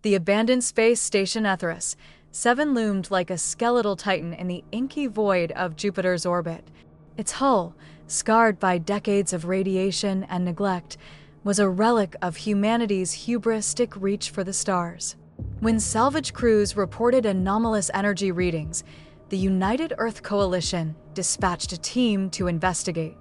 The abandoned space station Aetheris, 7 loomed like a skeletal titan in the inky void of Jupiter's orbit. Its hull, scarred by decades of radiation and neglect, was a relic of humanity's hubristic reach for the stars. When salvage crews reported anomalous energy readings, the United Earth Coalition dispatched a team to investigate.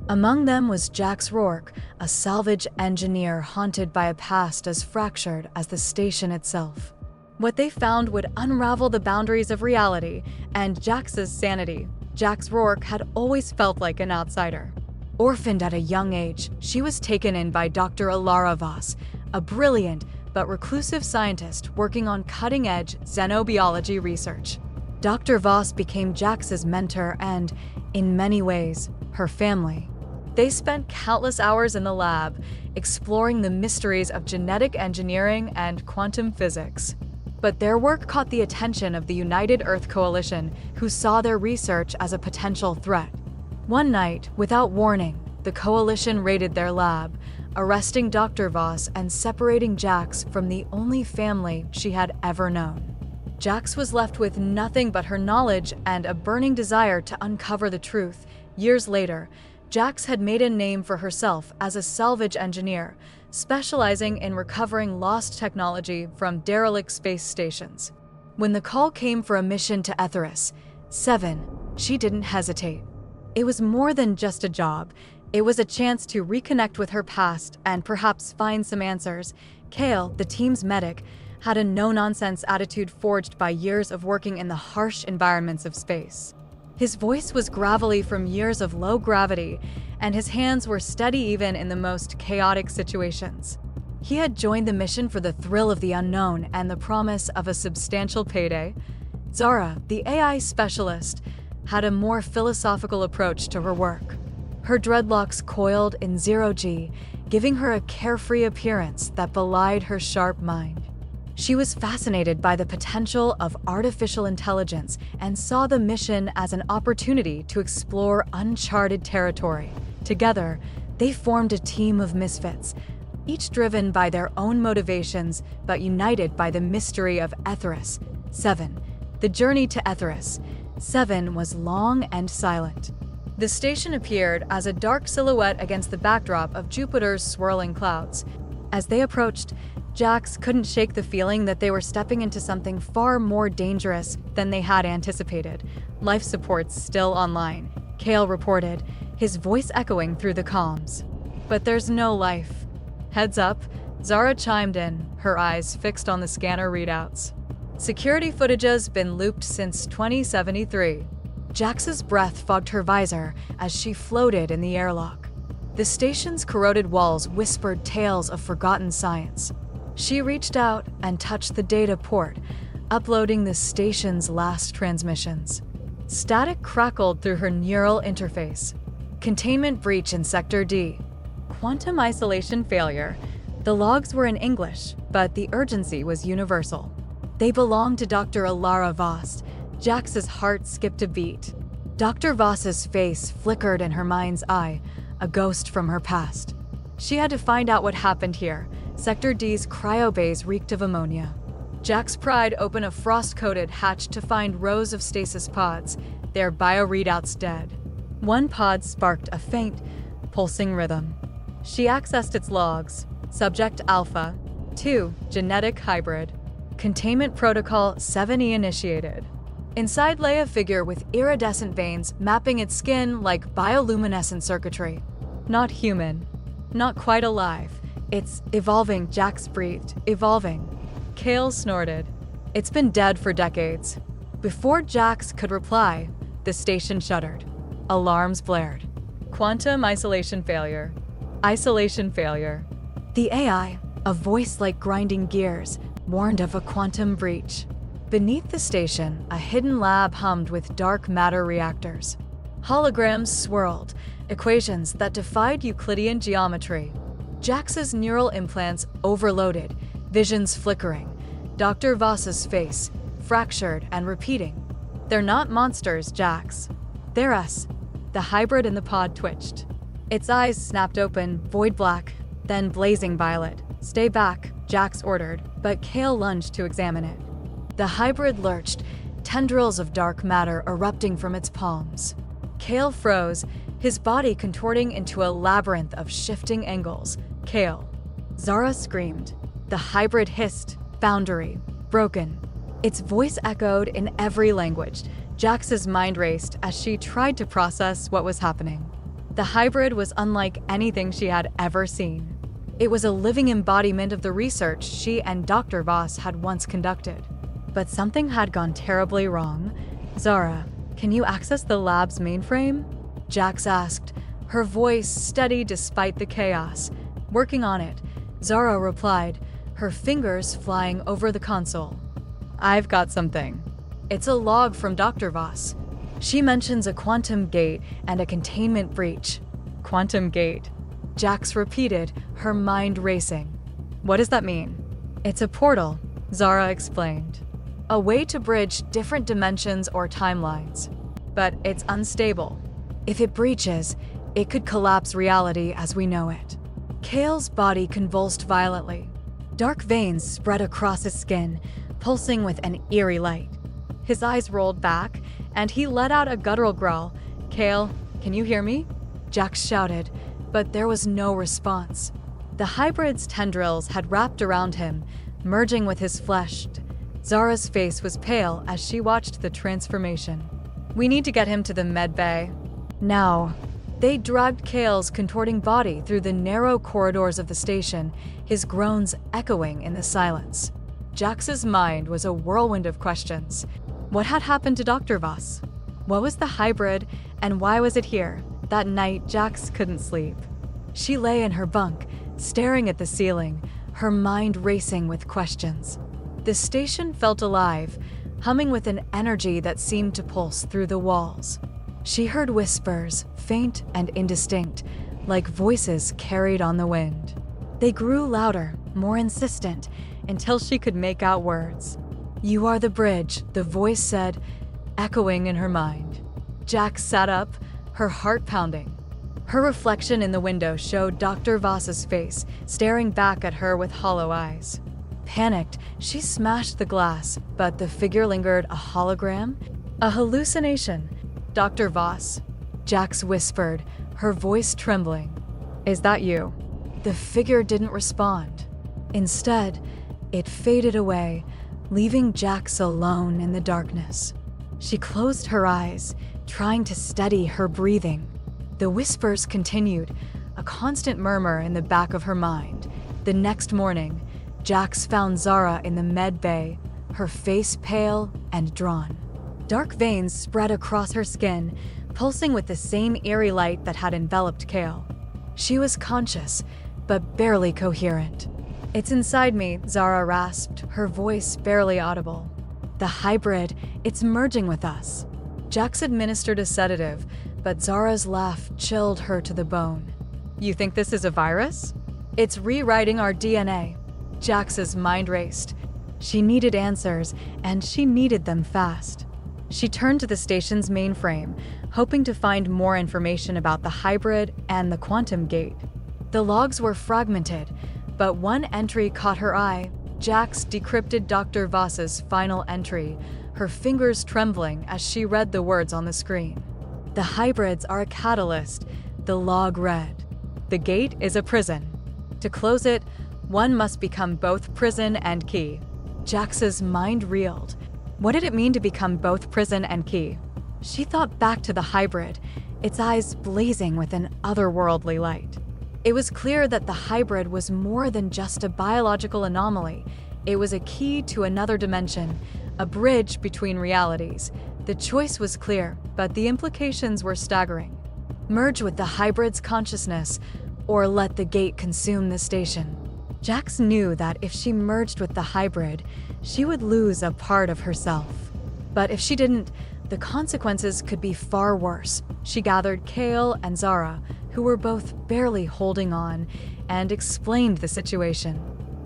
Among them was Jax Rourke, a salvage engineer haunted by a past as fractured as the station itself. What they found would unravel the boundaries of reality and Jax's sanity. Jax Rourke had always felt like an outsider. Orphaned at a young age, she was taken in by Dr. Alara Voss, a brilliant but reclusive scientist working on cutting-edge xenobiology research. Dr. Voss became Jax's mentor and, in many ways, her family. They spent countless hours in the lab, exploring the mysteries of genetic engineering and quantum physics. But their work caught the attention of the United Earth Coalition, who saw their research as a potential threat. One night, without warning, the Coalition raided their lab, arresting Dr. Voss and separating Jax from the only family she had ever known. Jax was left with nothing but her knowledge and a burning desire to uncover the truth. Years later, Jax had made a name for herself as a salvage engineer, specializing in recovering lost technology from derelict space stations. When the call came for a mission to Aetheris, 7, she didn't hesitate. It was more than just a job. It was a chance to reconnect with her past and perhaps find some answers. Kale, the team's medic, had a no-nonsense attitude forged by years of working in the harsh environments of space. His voice was gravelly from years of low gravity, and his hands were steady even in the most chaotic situations. He had joined the mission for the thrill of the unknown and the promise of a substantial payday. Zara, the AI specialist, had a more philosophical approach to her work. Her dreadlocks coiled in zero-G, giving her a carefree appearance that belied her sharp mind. She was fascinated by the potential of artificial intelligence and saw the mission as an opportunity to explore uncharted territory. Together, they formed a team of misfits, each driven by their own motivations but united by the mystery of Aetheris. 7. The journey to Aetheris. 7 was long and silent. The station appeared as a dark silhouette against the backdrop of Jupiter's swirling clouds. As they approached, Jax couldn't shake the feeling that they were stepping into something far more dangerous than they had anticipated. Life support's still online, Kale reported, his voice echoing through the comms. But there's no life. Heads up, Zara chimed in, her eyes fixed on the scanner readouts. Security footage has been looped since 2073. Jax's breath fogged her visor as she floated in the airlock. The station's corroded walls whispered tales of forgotten science. She reached out and touched the data port, uploading the station's last transmissions. Static crackled through her neural interface. Containment breach in Sector D. Quantum isolation failure. The logs were in English, but the urgency was universal. They belonged to Dr. Alara Voss. Jax's heart skipped a beat. Dr. Voss's face flickered in her mind's eye, a ghost from her past. She had to find out what happened here. Sector D's cryobays reeked of ammonia. Jax pried open a frost-coated hatch to find rows of stasis pods, their bio-readouts dead. One pod sparked a faint, pulsing rhythm. She accessed its logs. Subject Alpha. 2. Genetic hybrid. Containment Protocol 7E initiated. Inside lay a figure with iridescent veins mapping its skin like bioluminescent circuitry. Not human. Not quite alive. It's evolving, Jax breathed. Evolving. Kale snorted. It's been dead for decades. Before Jax could reply, the station shuddered. Alarms blared. Quantum isolation failure. Isolation failure. The AI, a voice like grinding gears, warned of a quantum breach. Beneath the station, a hidden lab hummed with dark matter reactors. Holograms swirled, equations that defied Euclidean geometry. Jax's neural implants overloaded, visions flickering. Dr. Voss's face, fractured and repeating. They're not monsters, Jax. They're us. The hybrid in the pod twitched. Its eyes snapped open, void black, then blazing violet. Stay back, Jax ordered, but Kale lunged to examine it. The hybrid lurched, tendrils of dark matter erupting from its palms. Kale froze, his body contorting into a labyrinth of shifting angles. Kale. Zara screamed. The hybrid hissed, boundary, broken. Its voice echoed in every language. Jax's mind raced as she tried to process what was happening. The hybrid was unlike anything she had ever seen. It was a living embodiment of the research she and Dr. Voss had once conducted. But something had gone terribly wrong. Zara, can you access the lab's mainframe? Jax asked, her voice steady despite the chaos. Working on it, Zara replied, her fingers flying over the console. I've got something. It's a log from Dr. Voss. She mentions a quantum gate and a containment breach. Quantum gate. Jax repeated, her mind racing. What does that mean? It's a portal, Zara explained. A way to bridge different dimensions or timelines. But it's unstable. If it breaches, it could collapse reality as we know it. Kale's body convulsed violently. Dark veins spread across his skin, pulsing with an eerie light. His eyes rolled back, and he let out a guttural growl. Kale, can you hear me? Jax shouted, but there was no response. The hybrid's tendrils had wrapped around him, merging with his flesh. Zara's face was pale as she watched the transformation. We need to get him to the med bay. Now. They dragged Kale's contorting body through the narrow corridors of the station, his groans echoing in the silence. Jax's mind was a whirlwind of questions. What had happened to Dr. Voss? What was the hybrid, and why was it here? That night, Jax couldn't sleep. She lay in her bunk, staring at the ceiling, her mind racing with questions. The station felt alive, humming with an energy that seemed to pulse through the walls. She heard whispers, faint and indistinct, like voices carried on the wind. They grew louder, more insistent, until she could make out words. You are the bridge, the voice said, echoing in her mind. Jax sat up, her heart pounding. Her reflection in the window showed Dr. Voss's face, staring back at her with hollow eyes. Panicked, she smashed the glass, but the figure lingered. A hologram? A hallucination. Dr. Voss. Jax whispered, her voice trembling. Is that you? The figure didn't respond. Instead, it faded away, leaving Jax alone in the darkness. She closed her eyes, trying to steady her breathing. The whispers continued, a constant murmur in the back of her mind. The next morning, Jax found Zara in the med bay, her face pale and drawn. Dark veins spread across her skin, pulsing with the same eerie light that had enveloped Kale. She was conscious, but barely coherent. It's inside me, Zara rasped, her voice barely audible. The hybrid, it's merging with us. Jax administered a sedative, but Zara's laugh chilled her to the bone. You think this is a virus? It's rewriting our DNA. Jax's mind raced. She needed answers, and she needed them fast. She turned to the station's mainframe, hoping to find more information about the hybrid and the quantum gate. The logs were fragmented, but one entry caught her eye. Jax decrypted Dr. Voss's final entry, her fingers trembling as she read the words on the screen. The hybrids are a catalyst, the log read. The gate is a prison. To close it, one must become both prison and key. Jax's mind reeled. What did it mean to become both prison and key? She thought back to the hybrid, its eyes blazing with an otherworldly light. It was clear that the hybrid was more than just a biological anomaly. It was a key to another dimension, a bridge between realities. The choice was clear, but the implications were staggering. Merge with the hybrid's consciousness, or let the gate consume the station. Jax knew that if she merged with the hybrid, she would lose a part of herself. But if she didn't, the consequences could be far worse. She gathered Kale and Zara, who were both barely holding on, and explained the situation.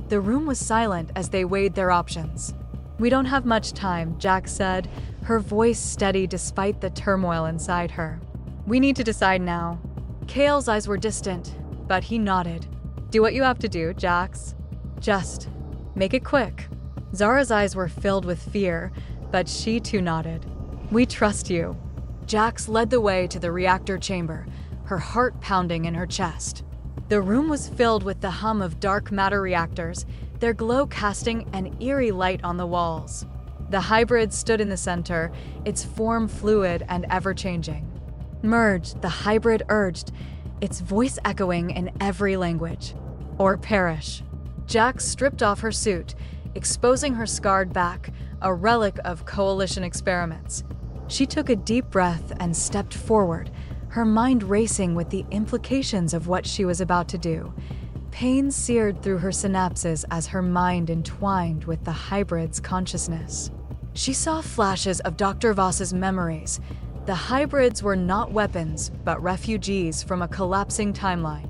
The room was silent as they weighed their options. We don't have much time, Jax said, her voice steady despite the turmoil inside her. We need to decide now. Kale's eyes were distant, but he nodded. Do what you have to do, Jax. Just make it quick." Zara's eyes were filled with fear, but she too nodded. "We trust you." Jax led the way to the reactor chamber, her heart pounding in her chest. The room was filled with the hum of dark matter reactors, their glow casting an eerie light on the walls. The hybrid stood in the center, its form fluid and ever-changing. "Merge," the hybrid urged, its voice echoing in every language. "Or perish." Jax stripped off her suit, exposing her scarred back, a relic of Coalition experiments. She took a deep breath and stepped forward, her mind racing with the implications of what she was about to do. Pain seared through her synapses as her mind entwined with the hybrid's consciousness. She saw flashes of Dr. Voss's memories. The hybrids were not weapons, but refugees from a collapsing timeline.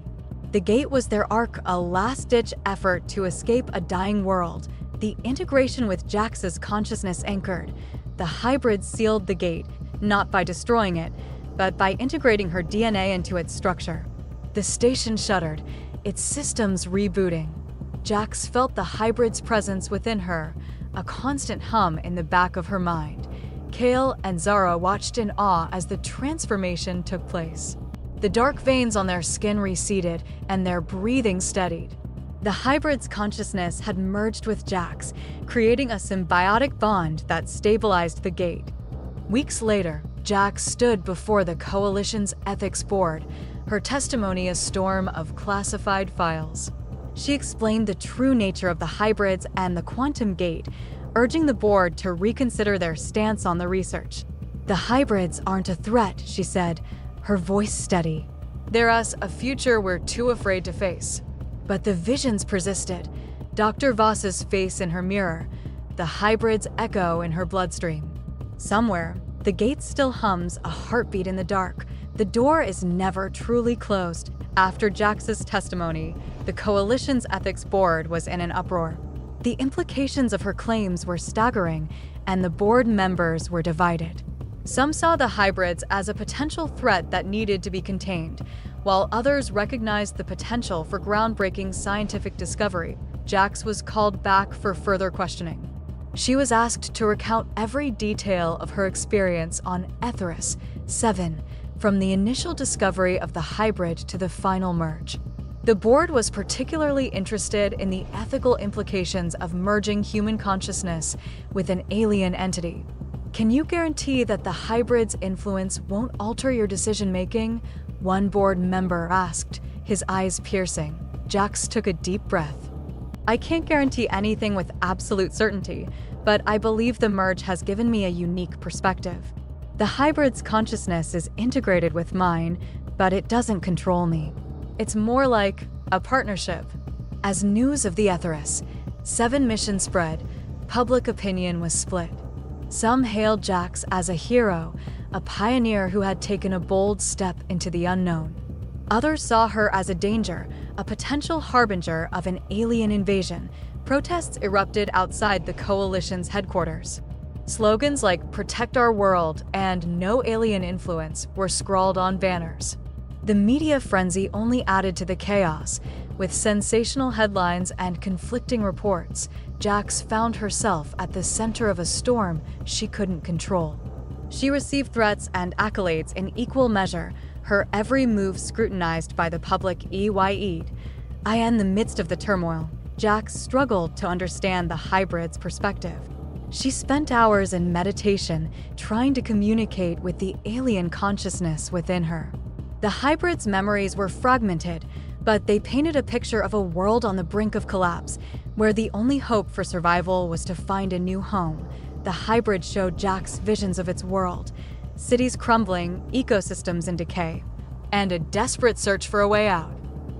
The gate was their ark, a last-ditch effort to escape a dying world. The integration with Jax's consciousness anchored. The hybrids sealed the gate, not by destroying it, but by integrating her DNA into its structure. The station shuddered, its systems rebooting. Jax felt the hybrid's presence within her, a constant hum in the back of her mind. Kale and Zara watched in awe as the transformation took place. The dark veins on their skin receded, and their breathing steadied. The hybrid's consciousness had merged with Jax, creating a symbiotic bond that stabilized the gate. Weeks later, Jax stood before the Coalition's ethics board, her testimony a storm of classified files. She explained the true nature of the hybrids and the quantum gate, urging the board to reconsider their stance on the research. "The hybrids aren't a threat," she said, her voice steady. "They're a future we're too afraid to face." But the visions persisted. Dr. Voss's face in her mirror, the hybrid's echo in her bloodstream. Somewhere, the gate still hums, a heartbeat in the dark. The door is never truly closed. After Jax's testimony, the Coalition's ethics board was in an uproar. The implications of her claims were staggering, and the board members were divided. Some saw the hybrids as a potential threat that needed to be contained, while others recognized the potential for groundbreaking scientific discovery. Jax was called back for further questioning. She was asked to recount every detail of her experience on Aetheris 7, from the initial discovery of the hybrid to the final merge. The board was particularly interested in the ethical implications of merging human consciousness with an alien entity. "Can you guarantee that the hybrid's influence won't alter your decision-making?" one board member asked, his eyes piercing. Jax took a deep breath. "I can't guarantee anything with absolute certainty, but I believe the merge has given me a unique perspective. The hybrid's consciousness is integrated with mine, but it doesn't control me. It's more like a partnership." As news of the Aetheris 7 mission spread, public opinion was split. Some hailed Jax as a hero, a pioneer who had taken a bold step into the unknown. Others saw her as a danger, a potential harbinger of an alien invasion. Protests erupted outside the Coalition's headquarters. Slogans like "Protect Our World" and "No Alien Influence" were scrawled on banners. The media frenzy only added to the chaos. With sensational headlines and conflicting reports, Jax found herself at the center of a storm she couldn't control. She received threats and accolades in equal measure, her every move scrutinized by the public. In the midst of the turmoil, Jax struggled to understand the hybrid's perspective. She spent hours in meditation, trying to communicate with the alien consciousness within her. The hybrid's memories were fragmented, but they painted a picture of a world on the brink of collapse, where the only hope for survival was to find a new home. The hybrid showed Jax visions of its world, cities crumbling, ecosystems in decay, and a desperate search for a way out.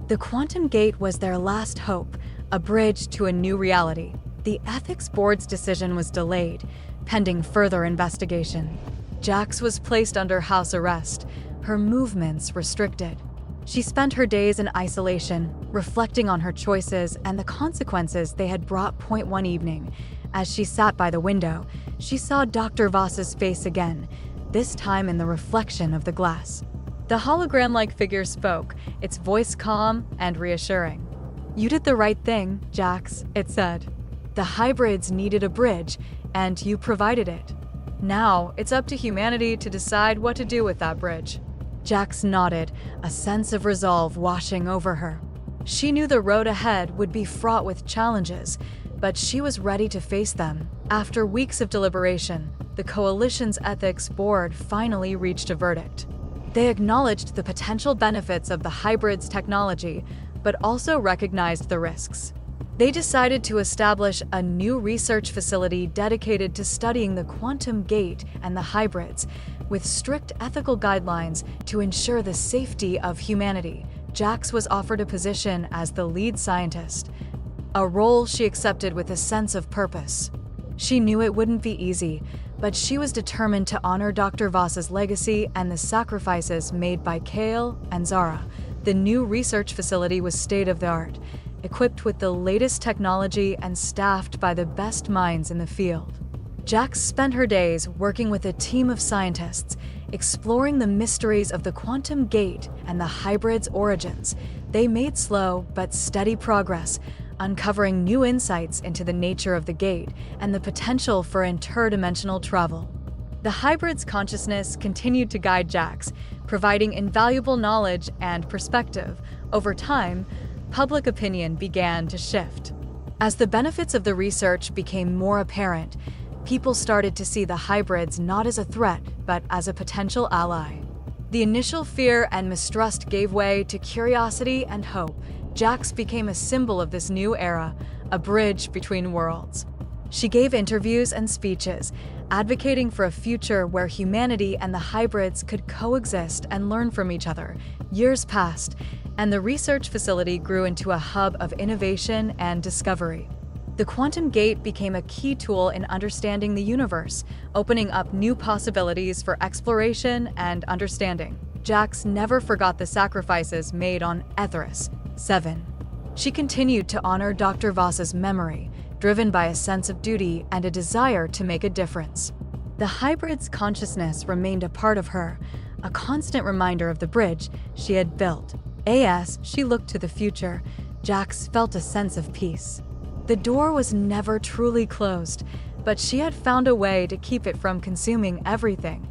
The quantum gate was their last hope, a bridge to a new reality. The ethics board's decision was delayed, pending further investigation. Jax was placed under house arrest, her movements restricted. She spent her days in isolation, reflecting on her choices and the consequences they had brought. One evening, as she sat by the window, she saw Dr. Voss's face again, this time in the reflection of the glass. The hologram-like figure spoke, its voice calm and reassuring. "You did the right thing, Jax," it said. "The hybrids needed a bridge, and you provided it. Now, it's up to humanity to decide what to do with that bridge." Jax nodded, a sense of resolve washing over her. She knew the road ahead would be fraught with challenges, but she was ready to face them. After weeks of deliberation, the Coalition's Ethics Board finally reached a verdict. They acknowledged the potential benefits of the hybrid's technology, but also recognized the risks. They decided to establish a new research facility dedicated to studying the quantum gate and the hybrids, with strict ethical guidelines to ensure the safety of humanity. Jax was offered a position as the lead scientist, a role she accepted with a sense of purpose. She knew it wouldn't be easy, but she was determined to honor Dr. Voss's legacy and the sacrifices made by Kale and Zara. The new research facility was state-of-the-art, equipped with the latest technology and staffed by the best minds in the field. Jax spent her days working with a team of scientists, exploring the mysteries of the quantum gate and the hybrid's origins. They made slow but steady progress, uncovering new insights into the nature of the gate and the potential for interdimensional travel. The hybrid's consciousness continued to guide Jax, providing invaluable knowledge and perspective. Over time, public opinion began to shift. As the benefits of the research became more apparent, people started to see the hybrids not as a threat, but as a potential ally. The initial fear and mistrust gave way to curiosity and hope. Jax became a symbol of this new era, a bridge between worlds. She gave interviews and speeches, advocating for a future where humanity and the hybrids could coexist and learn from each other. Years passed, and the research facility grew into a hub of innovation and discovery. The quantum gate became a key tool in understanding the universe, opening up new possibilities for exploration and understanding. Jax never forgot the sacrifices made on Aetheris 7. She continued to honor Dr. Voss's memory, driven by a sense of duty and a desire to make a difference. The hybrid's consciousness remained a part of her, a constant reminder of the bridge she had built. As she looked to the future, Jax felt a sense of peace. The door was never truly closed, but she had found a way to keep it from consuming everything.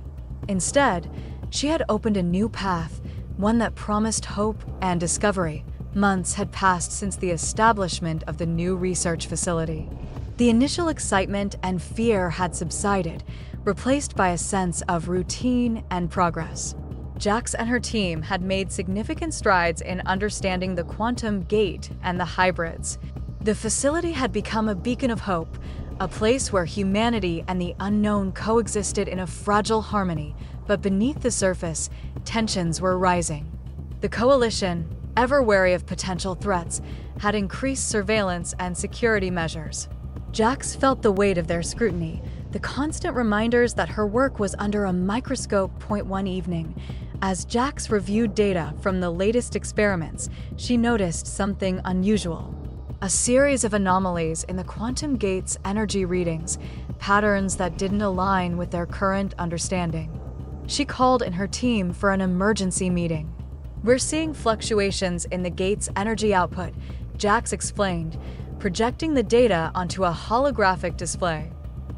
Instead, she had opened a new path, one that promised hope and discovery. Months had passed since the establishment of the new research facility. The initial excitement and fear had subsided, replaced by a sense of routine and progress. Jax and her team had made significant strides in understanding the quantum gate and the hybrids. The facility had become a beacon of hope, a place where humanity and the unknown coexisted in a fragile harmony, but beneath the surface, tensions were rising. The Coalition, ever wary of potential threats, had increased surveillance and security measures. Jax felt the weight of their scrutiny, the constant reminders that her work was under a microscope. One evening, as Jax reviewed data from the latest experiments, she noticed something unusual. A series of anomalies in the quantum gate's energy readings, patterns that didn't align with their current understanding. She called in her team for an emergency meeting. "We're seeing fluctuations in the gate's energy output," Jax explained, projecting the data onto a holographic display.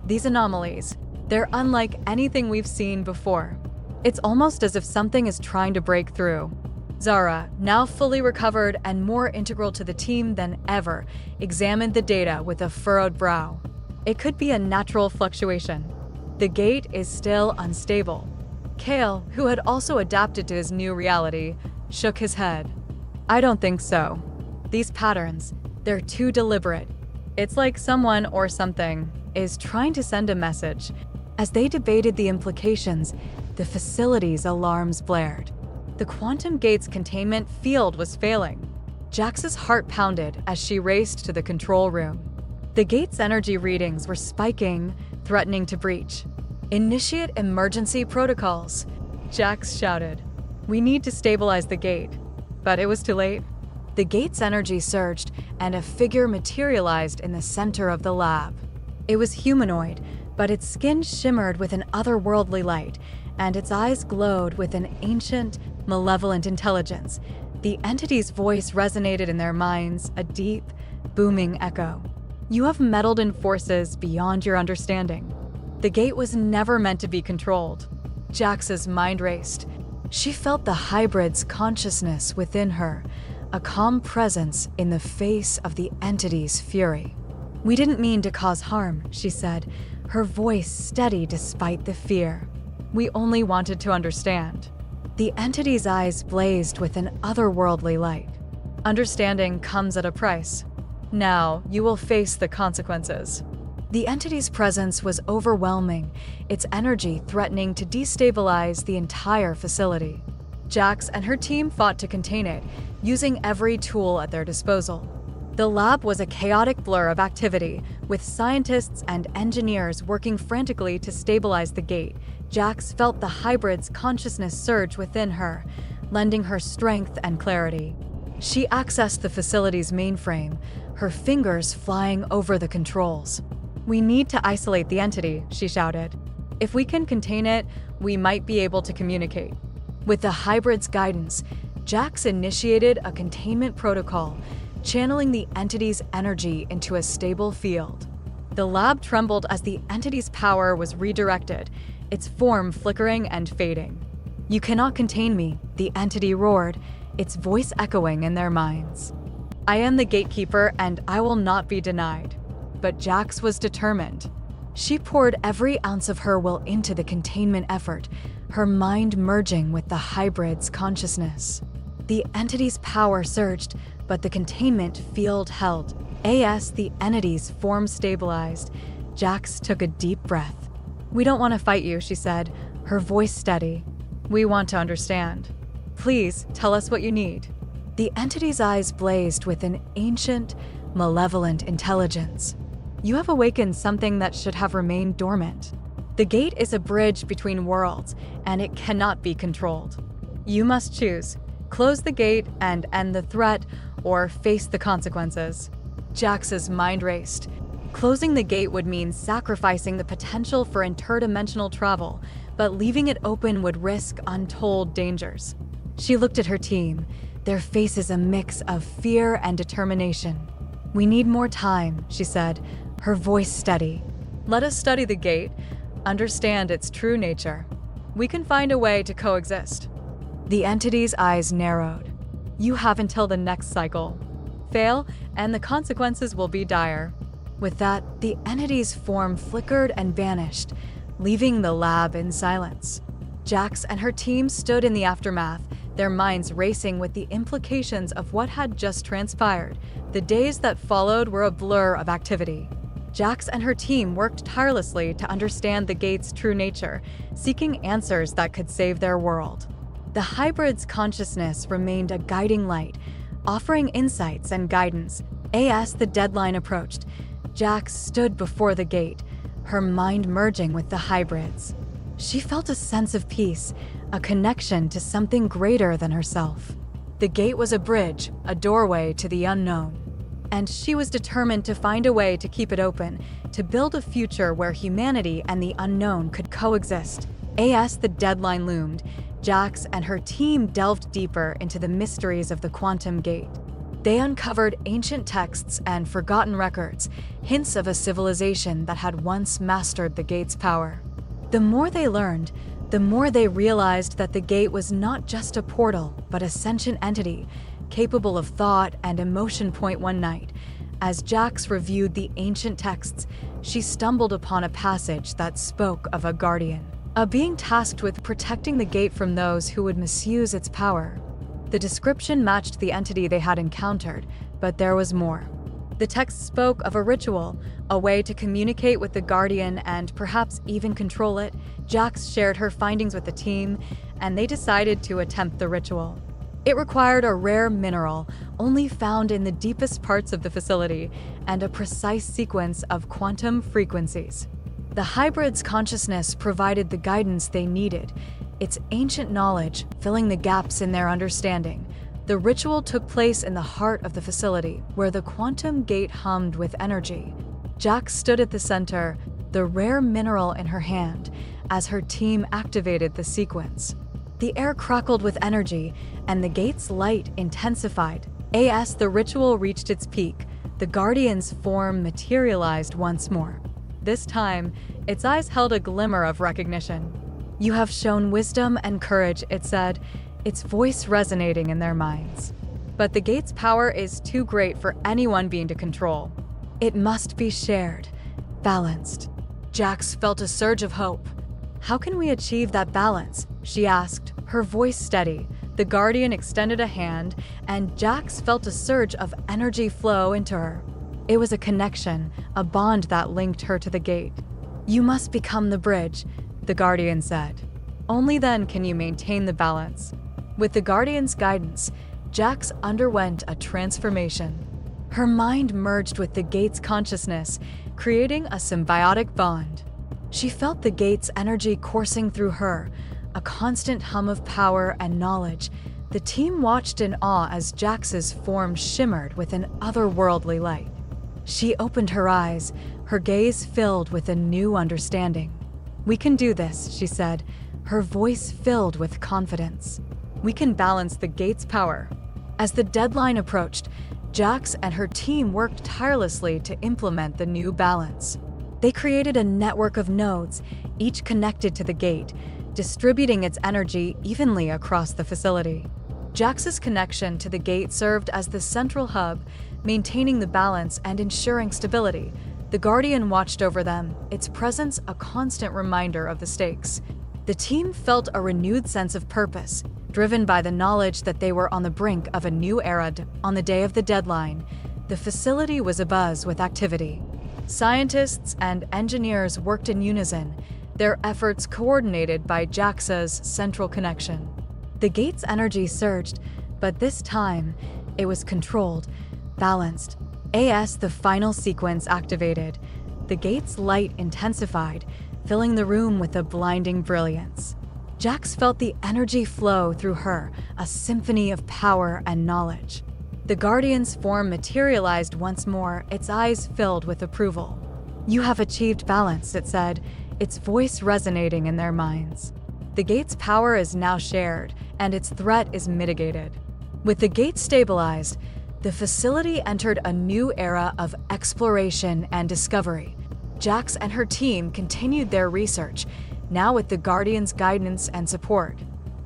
"These anomalies, they're unlike anything we've seen before. It's almost as if something is trying to break through." Zara, now fully recovered and more integral to the team than ever, examined the data with a furrowed brow. "It could be a natural fluctuation. The gate is still unstable." Kale, who had also adapted to his new reality, shook his head. "I don't think so. These patterns, they're too deliberate. It's like someone or something is trying to send a message." As they debated the implications, the facility's alarms blared. The quantum gate's containment field was failing. Jax's heart pounded as she raced to the control room. The gate's energy readings were spiking, threatening to breach. "Initiate emergency protocols," Jax shouted. "We need to stabilize the gate." But it was too late. The gate's energy surged, and a figure materialized in the center of the lab. It was humanoid, but its skin shimmered with an otherworldly light, and its eyes glowed with an ancient, malevolent intelligence. The entity's voice resonated in their minds, a deep, booming echo. You have meddled in forces beyond your understanding. The gate was never meant to be controlled. Jax's mind raced. She felt the hybrid's consciousness within her, a calm presence in the face of the entity's fury. "We didn't mean to cause harm," she said, her voice steady despite the fear. "We only wanted to understand." The entity's eyes blazed with an otherworldly light. "Understanding comes at a price. Now you will face the consequences." The entity's presence was overwhelming, its energy threatening to destabilize the entire facility. Jax and her team fought to contain it, using every tool at their disposal. The lab was a chaotic blur of activity, with scientists and engineers working frantically to stabilize the gate. Jax felt the hybrid's consciousness surge within her, lending her strength and clarity. She accessed the facility's mainframe, her fingers flying over the controls. "We need to isolate the entity," she shouted. "If we can contain it, we might be able to communicate." With the hybrid's guidance, Jax initiated a containment protocol, channeling the entity's energy into a stable field. The lab trembled as the entity's power was redirected, its form flickering and fading. "You cannot contain me," the entity roared, its voice echoing in their minds. "I am the gatekeeper and I will not be denied." But Jax was determined. She poured every ounce of her will into the containment effort, her mind merging with the hybrid's consciousness. The entity's power surged, but the containment field held. As the entity's form stabilized, Jax took a deep breath. "We don't want to fight you," she said, her voice steady. "We want to understand. Please tell us what you need." The entity's eyes blazed with an ancient, malevolent intelligence. "You have awakened something that should have remained dormant. The gate is a bridge between worlds, and it cannot be controlled. You must choose. Close the gate and end the threat, or face the consequences." Jax's mind raced. Closing the gate would mean sacrificing the potential for interdimensional travel, but leaving it open would risk untold dangers. She looked at her team, their faces a mix of fear and determination. "We need more time," she said, her voice steady. "Let us study the gate, understand its true nature. We can find a way to coexist." The entity's eyes narrowed. "You have until the next cycle. Fail, and the consequences will be dire." With that, the entity's form flickered and vanished, leaving the lab in silence. Jax and her team stood in the aftermath, their minds racing with the implications of what had just transpired. The days that followed were a blur of activity. Jax and her team worked tirelessly to understand the gate's true nature, seeking answers that could save their world. The hybrid's consciousness remained a guiding light, offering insights and guidance. As the deadline approached, Jax stood before the gate, her mind merging with the hybrids. She felt a sense of peace, a connection to something greater than herself. The gate was a bridge, a doorway to the unknown. And she was determined to find a way to keep it open, to build a future where humanity and the unknown could coexist. As the deadline loomed, Jax and her team delved deeper into the mysteries of the quantum gate. They uncovered ancient texts and forgotten records, hints of a civilization that had once mastered the gate's power. The more they learned, the more they realized that the gate was not just a portal, but a sentient entity, capable of thought and emotion. One night, as Jax reviewed the ancient texts, she stumbled upon a passage that spoke of a guardian, a being tasked with protecting the gate from those who would misuse its power. The description matched the entity they had encountered, but there was more. The text spoke of a ritual, a way to communicate with the guardian and perhaps even control it. Jax shared her findings with the team, and they decided to attempt the ritual. It required a rare mineral, only found in the deepest parts of the facility, and a precise sequence of quantum frequencies. The hybrid's consciousness provided the guidance they needed, its ancient knowledge filling the gaps in their understanding. The ritual took place in the heart of the facility, where the quantum gate hummed with energy. Jax stood at the center, the rare mineral in her hand, as her team activated the sequence. The air crackled with energy, and the gate's light intensified. As the ritual reached its peak, the Guardian's form materialized once more. This time, its eyes held a glimmer of recognition. "You have shown wisdom and courage," it said, its voice resonating in their minds. "But the gate's power is too great for any one being to control. It must be shared, balanced." Jax felt a surge of hope. "How can we achieve that balance?" she asked, her voice steady. The Guardian extended a hand, and Jax felt a surge of energy flow into her. It was a connection, a bond that linked her to the gate. "You must become the bridge," the Guardian said. "Only then can you maintain the balance." With the Guardian's guidance, Jax underwent a transformation. Her mind merged with the gate's consciousness, creating a symbiotic bond. She felt the gate's energy coursing through her, a constant hum of power and knowledge. The team watched in awe as Jax's form shimmered with an otherworldly light. She opened her eyes, her gaze filled with a new understanding. "We can do this," she said, her voice filled with confidence. "We can balance the gate's power." As the deadline approached, Jax and her team worked tirelessly to implement the new balance. They created a network of nodes, each connected to the gate, distributing its energy evenly across the facility. Jax's connection to the gate served as the central hub, maintaining the balance and ensuring stability. The Guardian watched over them, its presence a constant reminder of the stakes. The team felt a renewed sense of purpose, driven by the knowledge that they were on the brink of a new era. On the day of the deadline, the facility was abuzz with activity. Scientists and engineers worked in unison, their efforts coordinated by Jax's central connection. The gate's energy surged, but this time, it was controlled, balanced. As the final sequence activated, the gate's light intensified, filling the room with a blinding brilliance. Jax felt the energy flow through her, a symphony of power and knowledge. The Guardian's form materialized once more, its eyes filled with approval. "You have achieved balance," it said, its voice resonating in their minds. "The gate's power is now shared, and its threat is mitigated." With the gate stabilized, the facility entered a new era of exploration and discovery. Jax and her team continued their research, now with the Guardian's guidance and support.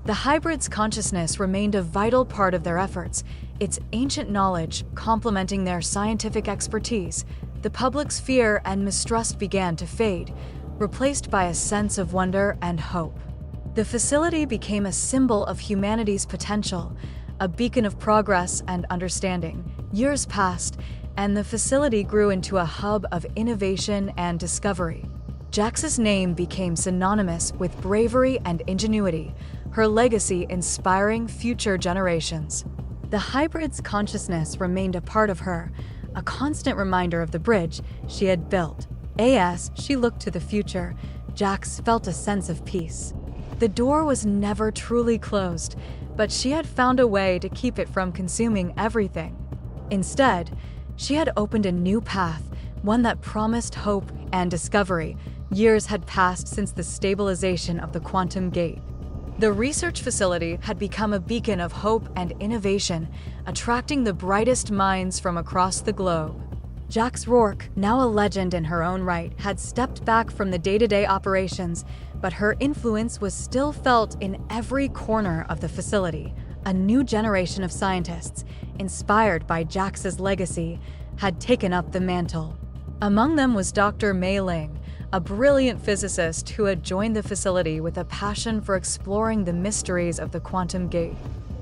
The hybrid's consciousness remained a vital part of their efforts, its ancient knowledge complementing their scientific expertise. The public's fear and mistrust began to fade, replaced by a sense of wonder and hope. The facility became a symbol of humanity's potential, a beacon of progress and understanding. Years passed, and the facility grew into a hub of innovation and discovery. Jax's name became synonymous with bravery and ingenuity, her legacy inspiring future generations. The hybrid's consciousness remained a part of her, a constant reminder of the bridge she had built. As she looked to the future, Jax felt a sense of peace. The door was never truly closed, but she had found a way to keep it from consuming everything. Instead, she had opened a new path, one that promised hope and discovery. Years had passed since the stabilization of the quantum gate. The research facility had become a beacon of hope and innovation, attracting the brightest minds from across the globe. Jax Rourke, now a legend in her own right, had stepped back from the day-to-day operations, but her influence was still felt in every corner of the facility. A new generation of scientists, inspired by Jax's legacy, had taken up the mantle. Among them was Dr. Mourner, a brilliant physicist who had joined the facility with a passion for exploring the mysteries of the quantum gate.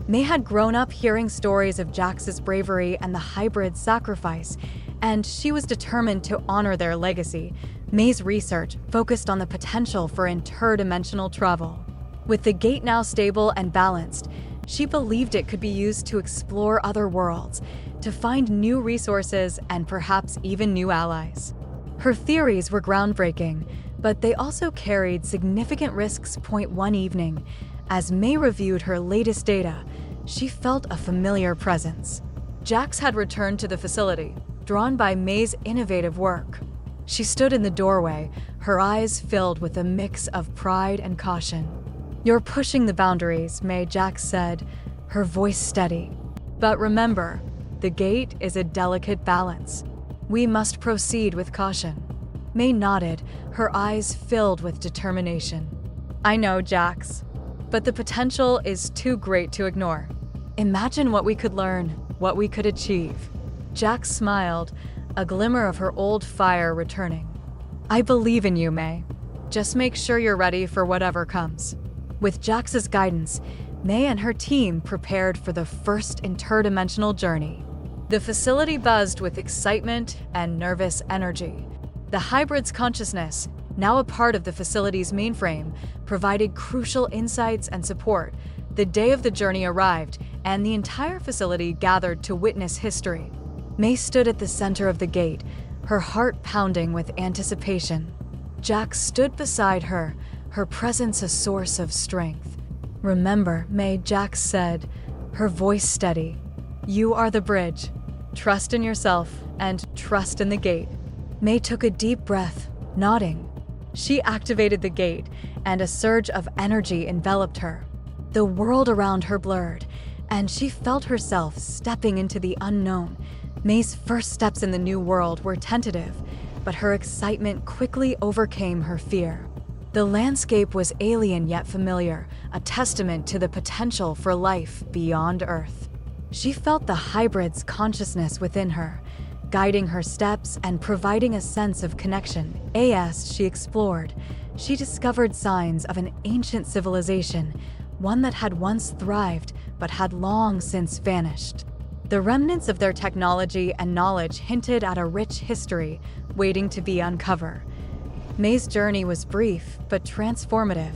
May had grown up hearing stories of Jax's bravery and the hybrid sacrifice, and she was determined to honor their legacy. May's research focused on the potential for interdimensional travel. With the gate now stable and balanced, she believed it could be used to explore other worlds, to find new resources and perhaps even new allies. Her theories were groundbreaking, but they also carried significant risks. One evening, as May reviewed her latest data, she felt a familiar presence. Jax had returned to the facility, drawn by May's innovative work. She stood in the doorway, her eyes filled with a mix of pride and caution. "You're pushing the boundaries," Jax said, her voice steady. "But remember, the gate is a delicate balance. We must proceed with caution." May nodded, her eyes filled with determination. "I know, Jax, but the potential is too great to ignore. Imagine what we could learn, what we could achieve." Jax smiled, a glimmer of her old fire returning. "I believe in you, May. Just make sure you're ready for whatever comes." With Jax's guidance, May and her team prepared for the first interdimensional journey. The facility buzzed with excitement and nervous energy. The hybrid's consciousness, now a part of the facility's mainframe, provided crucial insights and support. The day of the journey arrived, and the entire facility gathered to witness history. May stood at the center of the gate, her heart pounding with anticipation. Jax stood beside her, her presence a source of strength. "Remember," Jax said, her voice steady, "you are the bridge. Trust in yourself and trust in the gate." May took a deep breath, nodding. She activated the gate, and a surge of energy enveloped her. The world around her blurred, and she felt herself stepping into the unknown. May's first steps in the new world were tentative, but her excitement quickly overcame her fear. The landscape was alien yet familiar, a testament to the potential for life beyond Earth. She felt the hybrid's consciousness within her, guiding her steps and providing a sense of connection. As she explored, she discovered signs of an ancient civilization, one that had once thrived but had long since vanished. The remnants of their technology and knowledge hinted at a rich history waiting to be uncovered. May's journey was brief but transformative.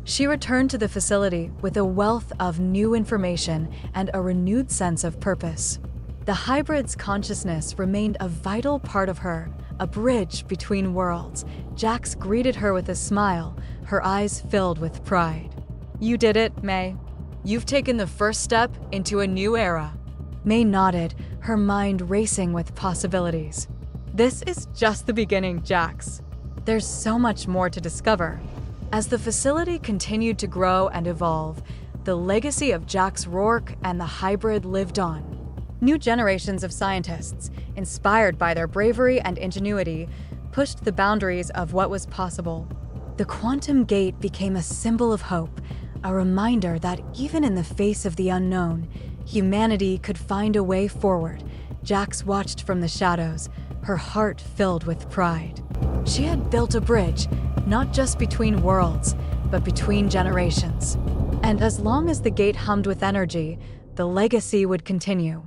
She returned to the facility with a wealth of new information and a renewed sense of purpose. The hybrid's consciousness remained a vital part of her, a bridge between worlds. Jax greeted her with a smile, her eyes filled with pride. "You did it, May. You've taken the first step into a new era." May nodded, her mind racing with possibilities. "This is just the beginning, Jax. There's so much more to discover." As the facility continued to grow and evolve, the legacy of Jax Rourke and the hybrid lived on. New generations of scientists, inspired by their bravery and ingenuity, pushed the boundaries of what was possible. The quantum gate became a symbol of hope, a reminder that even in the face of the unknown, humanity could find a way forward. Jax watched from the shadows, her heart filled with pride. She had built a bridge, not just between worlds, but between generations. And as long as the gate hummed with energy, the legacy would continue.